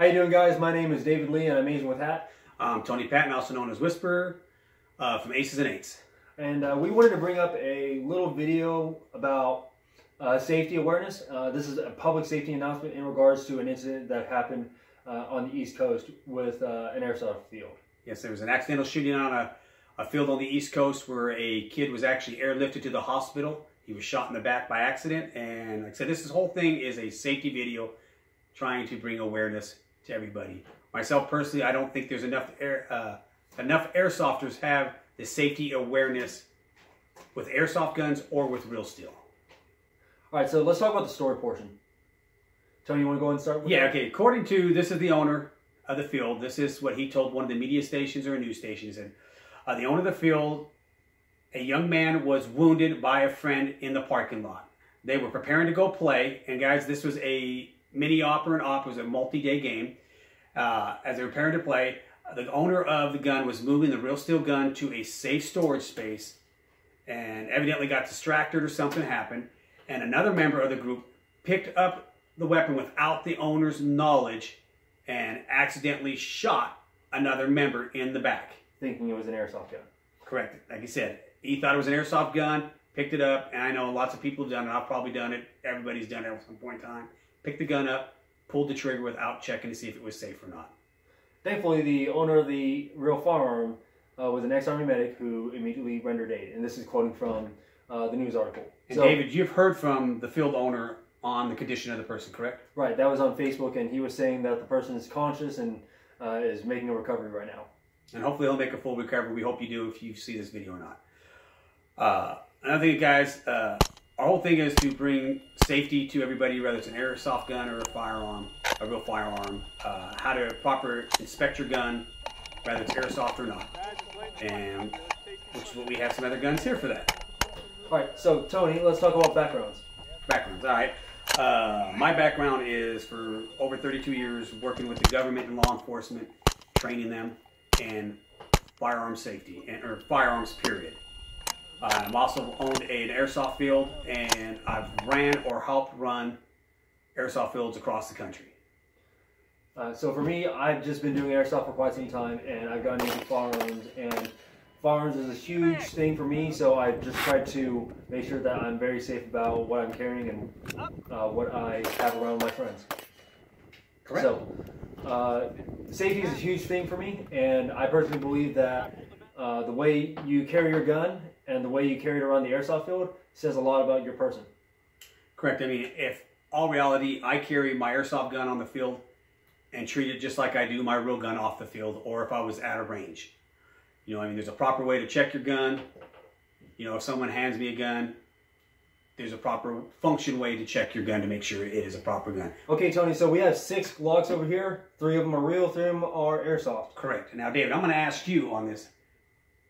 How you doing, guys? My name is David Lee, and I'm Amazing with Hat. I'm Tony Patton, also known as Whisperer, from ASUS and 8s. And we wanted to bring up a little video about safety awareness. This is a public safety announcement in regards to an incident that happened on the East Coast with an airsoft field. Yes, there was an accidental shooting on a field on the East Coast where a kid was actually airlifted to the hospital. He was shot in the back by accident, and like I said, this whole thing is a safety video trying to bring awareness to everybody. Myself personally, I don't think there's enough airsofters have the safety awareness with airsoft guns or with real steel. All right, so let's talk about the story portion. Tony, you want to go and start with Yeah, that? okay. According to, this is the owner of the field. This is what he told one of the media stations or a news station. He said, the owner of the field, a young man was wounded by a friend in the parking lot. They were preparing to go play, and guys, this was a mini-op or an op. It was a multi-day game. As they were preparing to play, the owner of the gun was moving the real steel gun to a safe storage space and evidently got distracted or something happened. And another member of the group picked up the weapon without the owner's knowledge and accidentally shot another member in the back. Thinking it was an airsoft gun. Correct. Like I said, he thought it was an airsoft gun, picked it up, and I know lots of people have done it. I've probably done it. Everybody's done it at some point in time. Picked the gun up, pulled the trigger without checking to see if it was safe or not. Thankfully, the owner of the real firearm was an ex-Army medic who immediately rendered aid. And this is quoting from the news article. And so, David, you've heard from the field owner on the condition of the person, correct? Right, that was on Facebook, and he was saying that the person is conscious and is making a recovery right now. And hopefully he'll make a full recovery. We hope you do if you see this video or not. Another thing, guys, our whole thing is to bring safety to everybody, whether it's an airsoft gun or a firearm, a real firearm, how to proper inspect your gun, whether it's airsoft or not. And which is what we have some other guns here for that. All right, so Tony, let's talk about backgrounds. Backgrounds, all right. My background is for over 32 years working with the government and law enforcement, training them in firearm safety, or firearms, period. I've also owned an airsoft field, and I've ran or helped run airsoft fields across the country. So for me, I've just been doing airsoft for quite some time, and I've gotten into firearms, and firearms is a huge thing for me, so I just tried to make sure that I'm very safe about what I'm carrying and what I have around my friends. Correct. So safety is a huge thing for me, and I personally believe that the way you carry your gun and the way you carry it around the airsoft field says a lot about your person. Correct. I mean, if all reality, I carry my airsoft gun on the field and treat it just like I do my real gun off the field, or if I was at a range. You know, I mean, there's a proper way to check your gun. You know, if someone hands me a gun, there's a proper function way to check your gun to make sure it is a proper gun. Okay, Tony, so we have 6 Glocks over here. 3 of them are real, 3 of them are airsoft. Correct. Now, David, I'm going to ask you on this.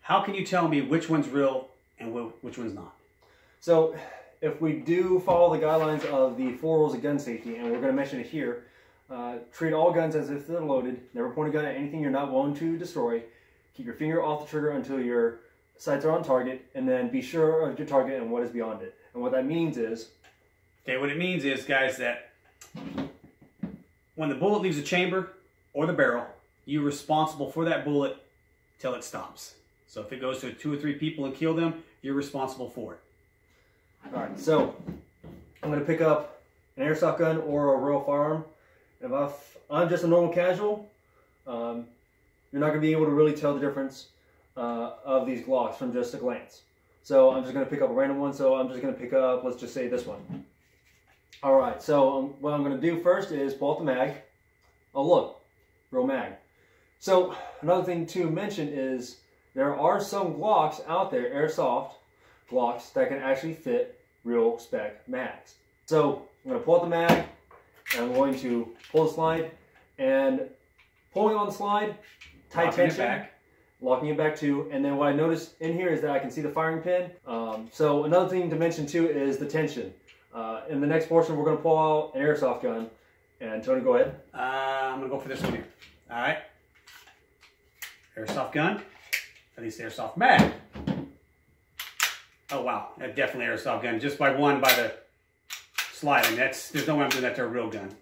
How can you tell me which one's real and which one's not? So, if we do follow the guidelines of the 4 rules of gun safety, and we're going to mention it here, treat all guns as if they're loaded. Never point a gun at anything you're not willing to destroy. Keep your finger off the trigger until your sights are on target, and then be sure of your target and what is beyond it. And what that means is... Okay, what it means is, guys, that when the bullet leaves the chamber or the barrel, you're responsible for that bullet till it stops. So if it goes to 2 or 3 people and kill them, you're responsible for it. All right, so I'm going to pick up an airsoft gun or a real firearm. If I'm just a normal casual, you're not going to be able to really tell the difference of these Glocks from just a glance. So I'm just going to pick up a random one. So I'm just going to pick up, let's just say this one. All right, so what I'm going to do first is pull out the mag. Oh, look, real mag. So another thing to mention is there are some Glocks out there, airsoft Glocks, that can actually fit real spec mags. So I'm going to pull out the mag, and I'm going to pull the slide, and pulling on the slide, tight tension, locking it back too. And then what I noticed in here is that I can see the firing pin. So another thing to mention too is the tension. In the next portion, we're going to pull out an airsoft gun. And Tony, go ahead. I'm going to go for this one here. All right. Airsoft gun. At least airsoft mag. Oh wow, that's definitely airsoft gun. Just by the sliding. There's no way I'm doing that to a real gun.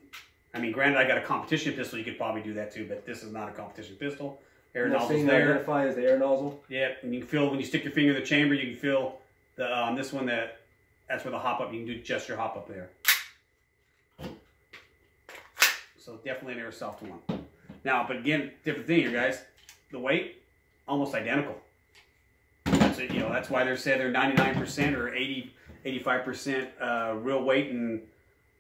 I mean, granted, I got a competition pistol. You could probably do that too, but this is not a competition pistol. Air nozzle's there. Identify as the air nozzle. Yeah, and you can feel when you stick your finger in the chamber, you can feel the this one that's where the hop up. You can do just your hop up there. So definitely an Airsoft one. Now, but again, different thing here, guys. The weight almost identical. That's it. You know, that's why they're saying they're 99% or 85% real weight and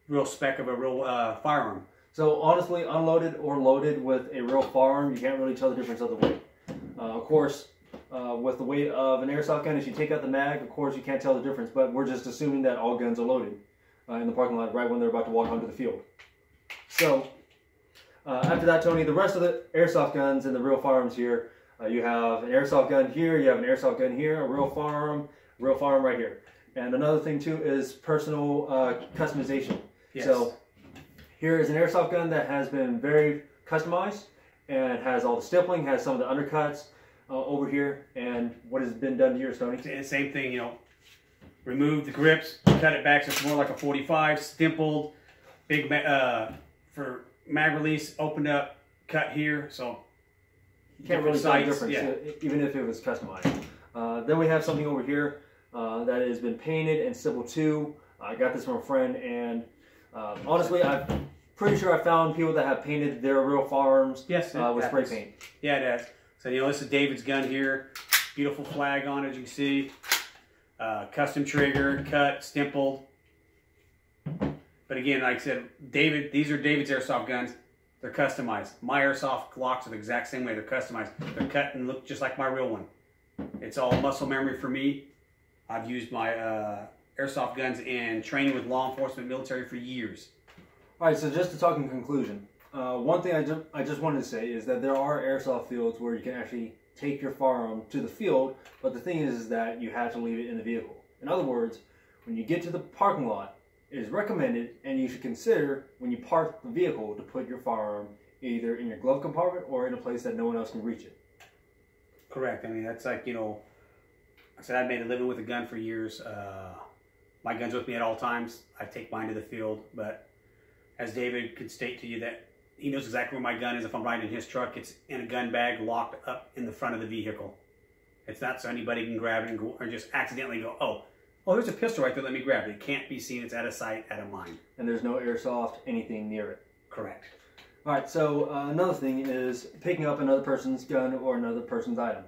real spec of a real firearm. So honestly, unloaded or loaded with a real firearm, you can't really tell the difference of the weight. Of course, with the weight of an airsoft gun, if you take out the mag, of course you can't tell the difference, but we're just assuming that all guns are loaded in the parking lot right when they're about to walk onto the field. So after that, Tony, the rest of the airsoft guns and the real firearms here, you have an airsoft gun here, you have an airsoft gun here, a real firearm right here. And another thing too is personal customization. Yes. So here is an airsoft gun that has been very customized and has all the stippling, has some of the undercuts over here. And what has been done to yours, Tony? Same thing, you know, remove the grips, cut it back so it's more like a 45, stippled, big for mag release, opened up, cut here, so you can't really tell the difference, even if it was customized. Then we have something over here that has been painted and stippled too. I got this from a friend, and honestly, I'm pretty sure I found people that have painted their real firearms with spray paint. Yeah, it has. So, you know, this is David's gun here. Beautiful flag on it, as you can see. Custom trigger, cut, stippled. But again, like I said, these are David's airsoft guns. They're customized. My airsoft Glocks are the exact same way. They're customized. They're cut and look just like my real one. It's all muscle memory for me. I've used my airsoft guns in training with law enforcement, military for years. All right, so just to talk in conclusion, one thing I just wanted to say is that there are airsoft fields where you can actually take your firearm to the field, but the thing is that you have to leave it in the vehicle. In other words, when you get to the parking lot, it is recommended, and you should consider when you park the vehicle to put your firearm either in your glove compartment or in a place that no one else can reach it. Correct. I mean, that's like, you know, I said I've made a living with a gun for years. My gun's with me at all times. I take mine to the field, but as David could state to you that he knows exactly where my gun is. If I'm riding in his truck, it's in a gun bag locked up in the front of the vehicle. It's not so anybody can grab it and go, or just accidentally go, oh, there's a pistol right there, let me grab it. It can't be seen, it's out of sight, out of mind. And there's no airsoft, anything near it. Correct. All right, so another thing is picking up another person's gun or another person's item.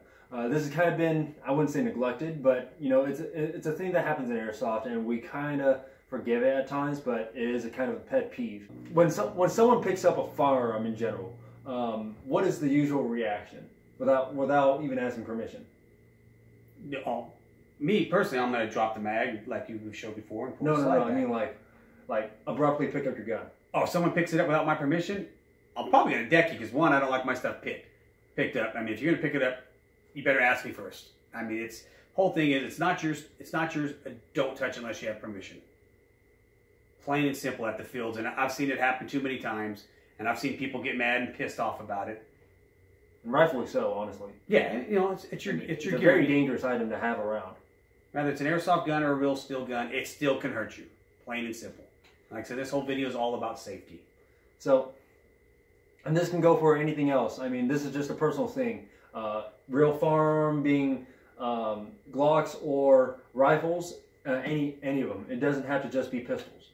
This has kind of been, I wouldn't say neglected, but you know, it's a thing that happens in airsoft, and we kind of forgive it at times, but it is a kind of a pet peeve. When someone picks up a firearm in general, what is the usual reaction without even asking permission? Me personally, I'm gonna drop the mag like you showed before. And pull no. I mean like abruptly pick up your gun. Oh, if someone picks it up without my permission, I'm probably gonna deck you because one, I don't like my stuff picked up. I mean, if you're gonna pick it up, you better ask me first. I mean, whole thing is it's not yours. It's not yours. Don't touch unless you have permission. Plain and simple at the fields, and I've seen it happen too many times, and I've seen people get mad and pissed off about it. And rightfully so, honestly. Yeah, you know, it's your it's gear. A very dangerous item to have around. Whether it's an airsoft gun or a real steel gun, it still can hurt you. Plain and simple. Like I said, this whole video is all about safety. So, and this can go for anything else. I mean, this is just a personal thing. Real firearm being Glocks or rifles, any of them. It doesn't have to just be pistols.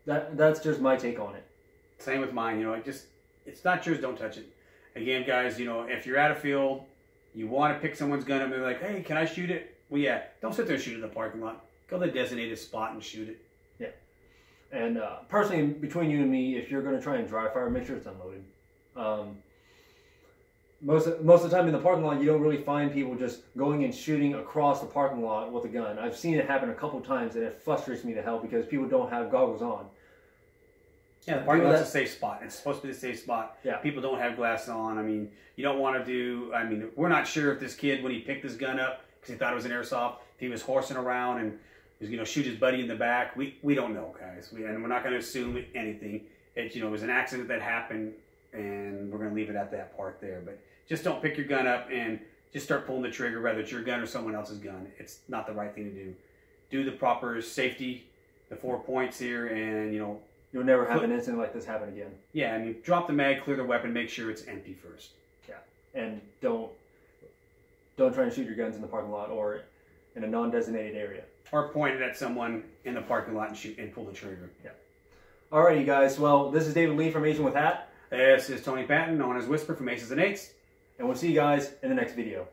That's just my take on it. Same with mine. You know, it's not yours. Don't touch it. Again, guys, you know, if you're at a field, you want to pick someone's gun up and they're like, hey, can I shoot it? Well, yeah, don't sit there and shoot it in the parking lot. Go to the designated spot and shoot it. Yeah. And personally, between you and me, if you're going to try and dry fire, make sure it's unloaded. Most of the time in the parking lot, you don't really find people just going and shooting across the parking lot with a gun. I've seen it happen a couple times, and it frustrates me to hell because people don't have goggles on. Yeah, the parking lot's a safe spot. It's supposed to be a safe spot. Yeah. People don't have glasses on. I mean, you don't want to do... I mean, we're not sure if this kid, when he picked this gun up, because he thought it was an airsoft, if he was horsing around and was, you know, shoot his buddy in the back. We don't know, guys. And we're not going to assume anything. It, you know, it was an accident that happened, and we're going to leave it at that part there. But just don't pick your gun up and just start pulling the trigger, whether it's your gun or someone else's gun. It's not the right thing to do. Do the proper safety, the 4 points here, and, you know, you'll never have an incident like this happen again. Yeah, I mean, drop the mag, clear the weapon, make sure it's empty first. Yeah, and don't try and shoot your guns in the parking lot or in a non-designated area. Or point it at someone in the parking lot and shoot and pull the trigger. Yeah. Alrighty, guys. Well, this is David Lee from Asian with Hat. This is Tony Patton, known as Whisper from Aces and Eights. And we'll see you guys in the next video.